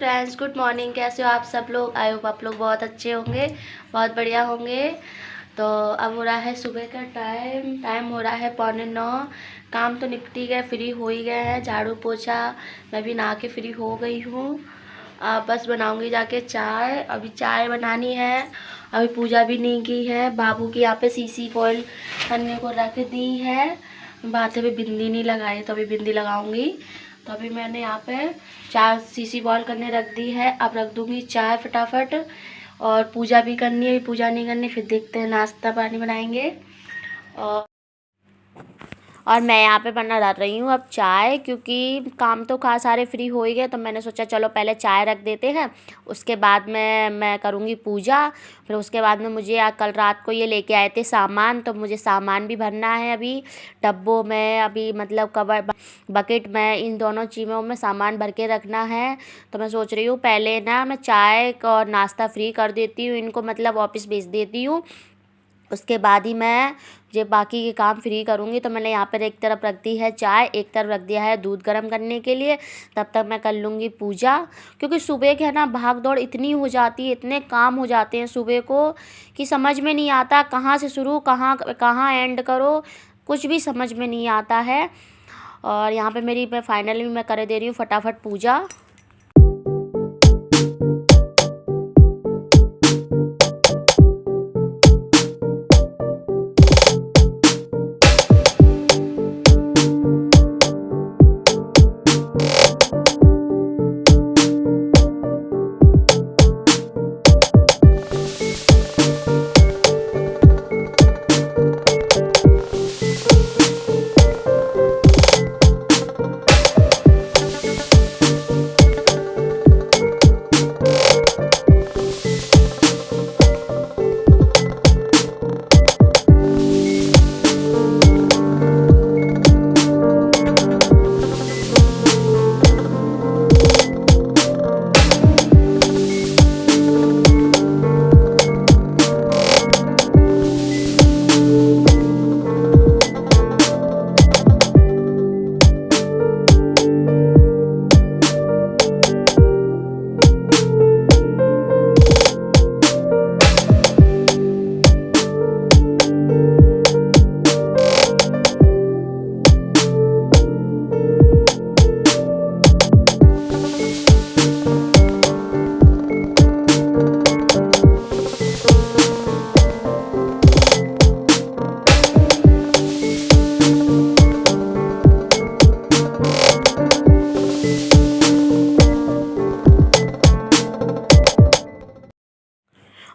Friends, good morning. कैसे हो आप सब लोग? आई होप आप लोग बहुत अच्छे होंगे, बहुत बढ़िया होंगे। तो अब हो रहा है सुबह का टाइम हो रहा है 8:45। काम तो निपट ही गए, फ्री हो ही गए हैं, झाड़ू पोछा मैं भी नहा के फ्री हो गई हूँ। बस बनाऊंगी जाके चाय। अभी चाय बनानी है, अभी पूजा भी नहीं की है। बाबू की यहाँ पे सीसी फॉइल करने को रख दी है। माथे पे बिंदी नहीं लगाई, तो अभी बिंदी लगाऊंगी। तो अभी मैंने यहाँ पे चाय सीसी बॉयल करने रख दी है। अब रख दूँगी चाय फटाफट, और पूजा भी करनी है। अभी पूजा नहीं करनी, फिर देखते हैं, नाश्ता पानी बनाएंगे। और मैं यहाँ पे बना रही हूँ अब चाय, क्योंकि काम तो खा सारे फ्री हो ही गए। तो मैंने सोचा चलो पहले चाय रख देते हैं, उसके बाद मैं करूँगी पूजा। फिर उसके बाद में मुझे कल रात को ये लेके आए थे सामान, तो मुझे सामान भी भरना है अभी डब्बों में, अभी मतलब कवर बकेट में, इन दोनों चीज़ों में सामान भर के रखना है। तो मैं सोच रही हूँ पहले ना मैं चाय और नाश्ता फ्री कर देती हूँ इनको, मतलब ऑफिस भेज देती हूँ। उसके बाद ही मैं जब बाकी के काम फ्री करूँगी। तो मैंने यहाँ पर एक तरफ रख दी है चाय, एक तरफ रख दिया है दूध गर्म करने के लिए। तब तक मैं कर लूँगी पूजा, क्योंकि सुबह के है ना भाग दौड़ इतनी हो जाती है, इतने काम हो जाते हैं सुबह को कि समझ में नहीं आता कहाँ से शुरू कहाँ कहाँ एंड करो, कुछ भी समझ में नहीं आता है। और यहाँ पे मैं फाइनली मैं कर दे रही हूँ फटाफट पूजा।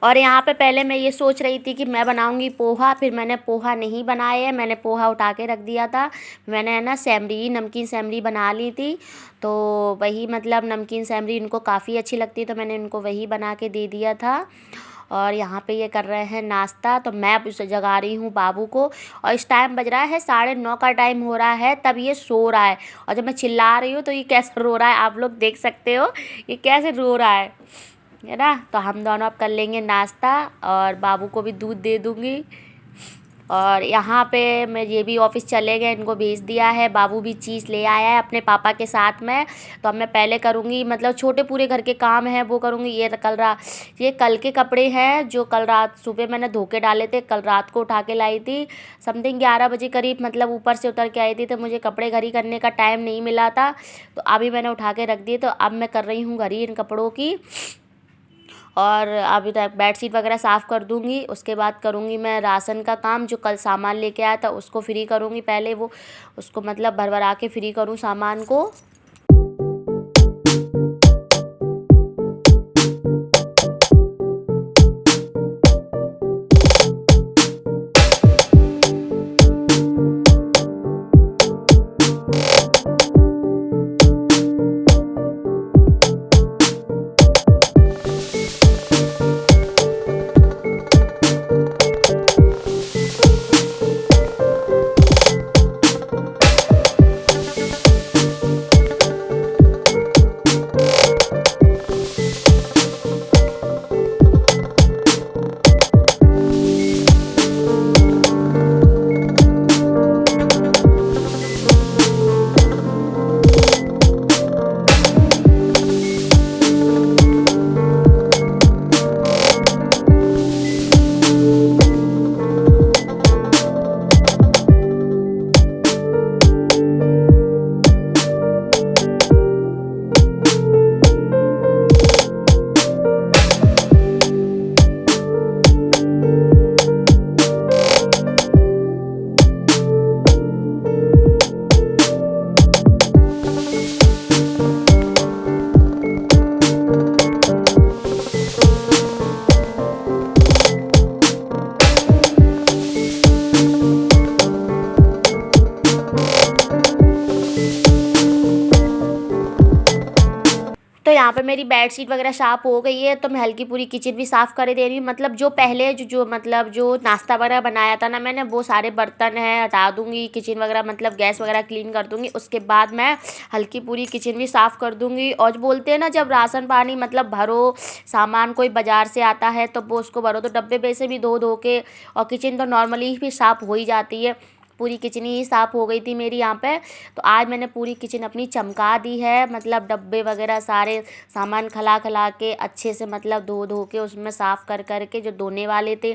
और यहाँ पे पहले मैं ये सोच रही थी कि मैं बनाऊँगी पोहा, फिर मैंने पोहा नहीं बनाए है, मैंने पोहा उठा के रख दिया था। मैंने है ना सेमरी, नमकीन सेमरी बना ली थी। तो वही मतलब नमकीन सेमरी इनको काफ़ी अच्छी लगती है, तो मैंने इनको वही बना के दे दिया था। और यहाँ पे ये कर रहे हैं नाश्ता, तो मैं अब उसे जगा रही हूँ बाबू को। और इस टाइम बज रहा है 9:30 का टाइम हो रहा है, तब ये सो रहा है। और जब मैं चिल्ला रही हूँ तो ये कैसे रो रहा है, आप लोग देख सकते हो ये कैसे रो रहा है ना। तो हम दोनों अब कर लेंगे नाश्ता, और बाबू को भी दूध दे दूँगी। और यहाँ पे मैं ये भी ऑफिस चले गए, इनको भेज दिया है। बाबू भी चीज़ ले आया है अपने पापा के साथ में। तो अब मैं पहले करूँगी, मतलब छोटे पूरे घर के काम हैं वो करूँगी। ये कल के कपड़े हैं जो कल रात सुबह मैंने धो के डाले थे, कल रात को उठा के लाई थी समथिंग 11 बजे करीब, मतलब ऊपर से उतर के आई थी। तो मुझे कपड़े घड़ी करने का टाइम नहीं मिला था, तो अभी मैंने उठा के रख दिए। तो अब मैं कर रही हूँ घड़ी इन कपड़ों की। और अभी तक बेडशीट वगैरह साफ़ कर दूँगी। उसके बाद करूँगी मैं राशन का काम, जो कल सामान लेके आया था उसको फ्री करूँगी। पहले वो उसको मतलब भरभरा के फ्री करूँ सामान को। पे मेरी बेडशीट वगैरह साफ़ हो गई है, तो मैं हल्की पूरी किचन भी साफ़ कर दे रही हूँ। मतलब जो पहले जो नाश्ता वगैरह बनाया था ना मैंने, वो सारे बर्तन हैं हटा दूँगी, किचन वगैरह मतलब गैस वगैरह क्लीन कर दूँगी। उसके बाद मैं हल्की पूरी किचन भी साफ़ कर दूँगी। और जो बोलते हैं ना, जब राशन पानी मतलब भरो, सामान कोई बाज़ार से आता है तो वो उसको भरो, तो डब्बे वैसे भी धो धो के, और किचन तो नॉर्मली भी साफ़ हो ही जाती है। पूरी किचन ही साफ़ हो गई थी मेरी यहाँ पे। तो आज मैंने पूरी किचन अपनी चमका दी है, मतलब डब्बे वगैरह सारे सामान खला खला के अच्छे से, मतलब धो धो के उसमें साफ़ कर कर के, जो धोने वाले थे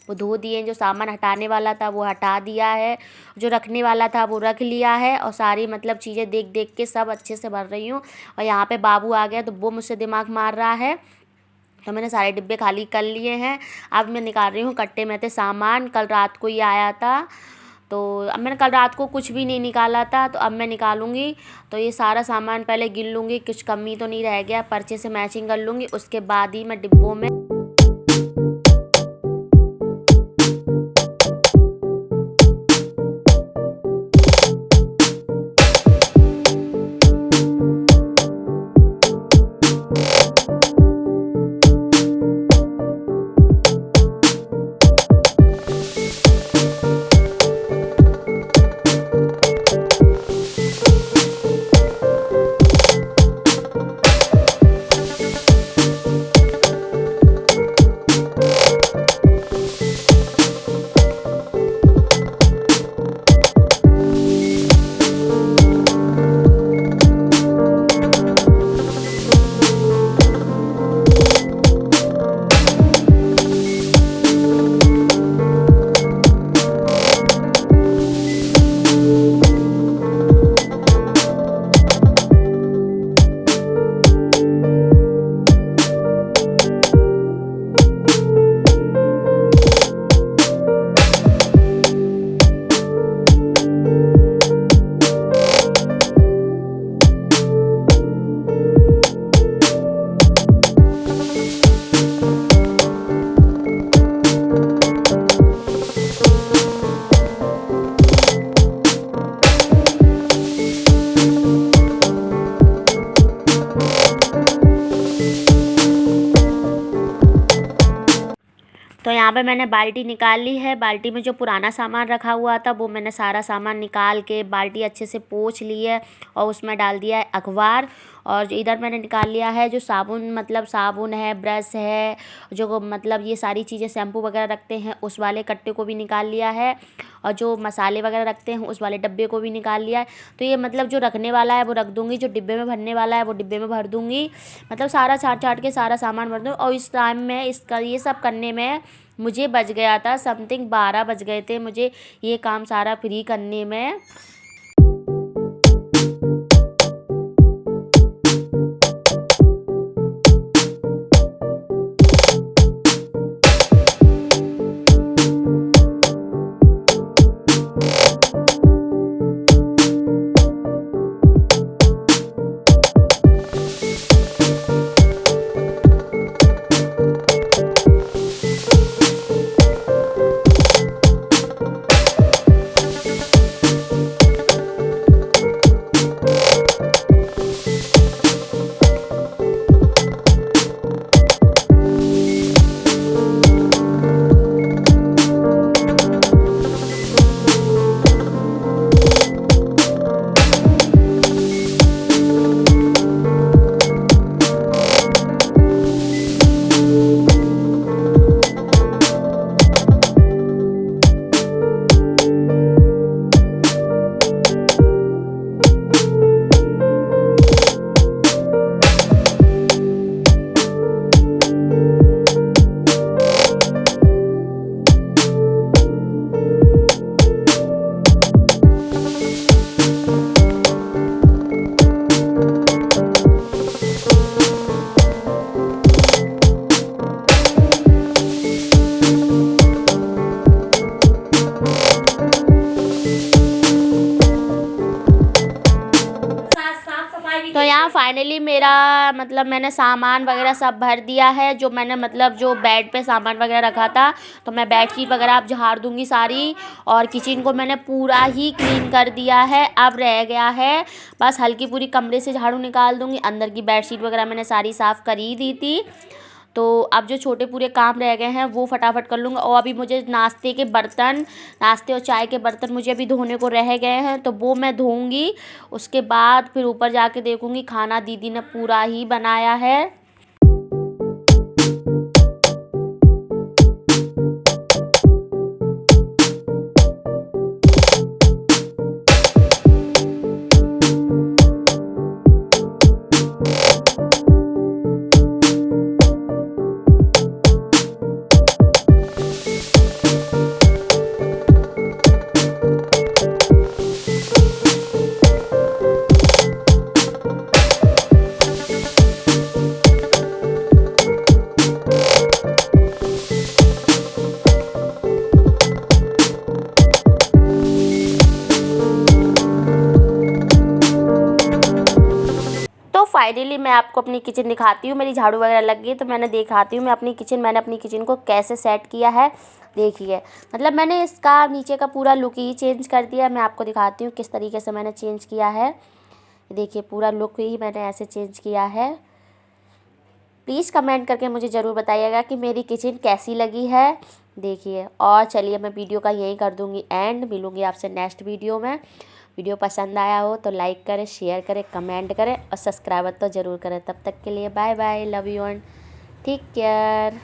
वो धो दिए, जो सामान हटाने वाला था वो हटा दिया है, जो रखने वाला था वो रख लिया है। और सारी मतलब चीज़ें देख देख के सब अच्छे से भर रही हूँ। और यहाँ पे बाबू आ गया तो वो मुझसे दिमाग मार रहा है, तो मैंने सारे डिब्बे खाली कर लिए हैं। अब मैं निकाल रही हूँ कट्टे में थे सामान, कल रात को ही आया था। तो अब मैंने कल रात को कुछ भी नहीं निकाला था, तो अब मैं निकालूंगी। तो ये सारा सामान पहले गिन लूँगी, कुछ कमी तो नहीं रह गया, पर्चे से मैचिंग कर लूँगी, उसके बाद ही मैं डिब्बों में। तो यहाँ पे मैंने बाल्टी निकाल ली है। बाल्टी में जो पुराना सामान रखा हुआ था वो मैंने सारा सामान निकाल के बाल्टी अच्छे से पोंछ ली है, और उसमें डाल दिया है अखबार। और इधर मैंने निकाल लिया है जो साबुन, मतलब साबुन है, ब्रश है, जो मतलब ये सारी चीज़ें शैम्पू वगैरह रखते हैं उस वाले कट्टे को भी निकाल लिया है। और जो मसाले वगैरह रखते हैं उस वाले डब्बे को भी निकाल लिया है। तो ये मतलब जो रखने वाला है वो रख दूँगी, जो डिब्बे में भरने वाला है वो डिब्बे में भर दूँगी। मतलब सारा छाँट छाँट के सारा सामान भर दूँ। और इस टाइम में इसका ये सब करने में मुझे बज गया था समथिंग 12 बज गए थे मुझे ये काम सारा फ्री करने में। मतलब मैंने सामान वगैरह सब भर दिया है, जो मैंने मतलब जो बेड पे सामान वगैरह रखा था, तो मैं बेडशीट वगैरह अब झाड़ दूँगी सारी। और किचन को मैंने पूरा ही क्लीन कर दिया है। अब रह गया है बस हल्की पूरी कमरे से झाड़ू निकाल दूँगी। अंदर की बेडशीट वगैरह मैंने सारी साफ़ कर ही दी थी। तो अब जो छोटे पूरे काम रह गए हैं वो फटाफट कर लूँगा। और अभी मुझे नाश्ते और चाय के बर्तन मुझे अभी धोने को रह गए हैं, तो वो मैं धोऊँगी। उसके बाद फिर ऊपर जाके देखूँगी खाना दीदी ने पूरा ही बनाया है। तो फाइनली मैं आपको अपनी किचन दिखाती हूँ। मेरी झाड़ू वगैरह लग गई तो मैंने दिखाती हूँ मैंने अपनी किचन को कैसे सेट किया है। देखिए मतलब मैंने इसका नीचे का पूरा लुक ही चेंज कर दिया है। मैं आपको दिखाती हूँ किस तरीके से मैंने चेंज किया है। देखिए पूरा लुक ही मैंने ऐसे चेंज किया है। प्लीज़ कमेंट करके मुझे ज़रूर बताइएगा कि मेरी किचन कैसी लगी है। देखिए और चलिए मैं वीडियो का यही कर दूँगी एंड। मिलूँगी आपसे नेक्स्ट वीडियो में। वीडियो पसंद आया हो तो लाइक करें, शेयर करें, कमेंट करें और सब्सक्राइब तो ज़रूर करें। तब तक के लिए bye bye, love you and take care.